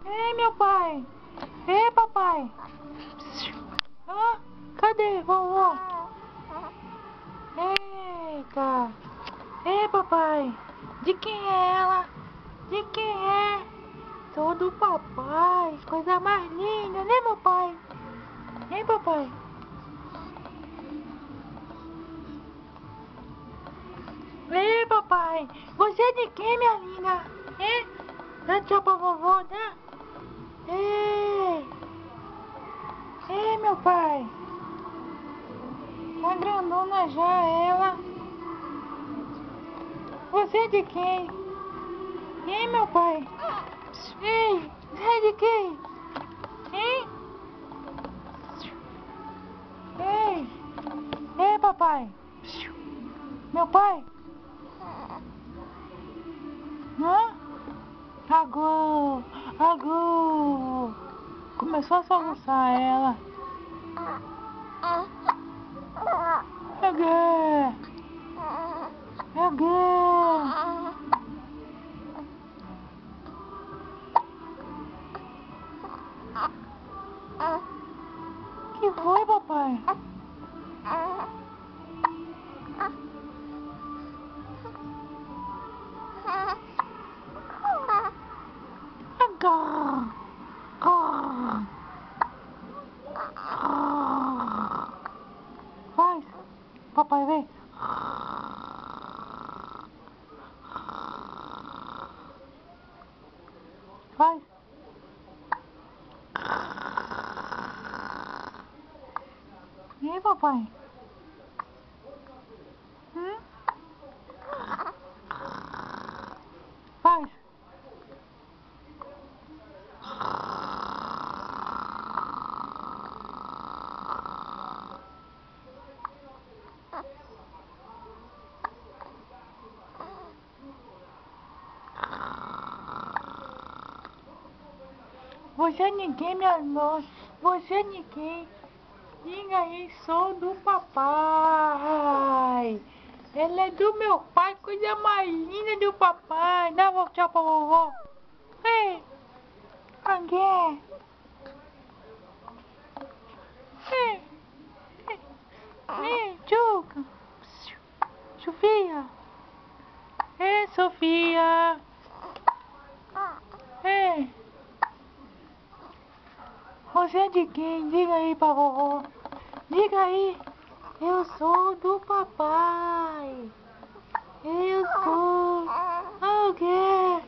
Ei, meu pai. Ei, papai. Ah, cadê vovô? Eita. Ei, papai. De quem é ela? De quem é? Sou do papai. Coisa mais linda, né, meu pai? Hein, papai? Ei, papai. Você é de quem, minha linda? Hein? Dá tchau pra vovô, né? Ei. Ei, meu pai. Tá grandona já ela. Você é de quem? Hein, meu pai? Ei, você é de quem? Hein? Ei, ei, papai. Meu pai? Hã? Agô, agô. Começou a soluçar ela. Agô, agô. Que foi, papai? Agô. Faz. Papai, vem. Faz. E aí, papai? Faz. Você é ninguém, minha irmã. Você é ninguém. Diga aí, sou do papai. Ela é do meu pai, coisa mais linda do papai. Dá um tchau pra vovó. Ei, alguém. Ei, ei, Tchuca. Sofia. Ei, Sofia. Ei. Você é de quem? Diga aí pra vovó. Diga aí. Eu sou do papai. Eu sou. Alguém.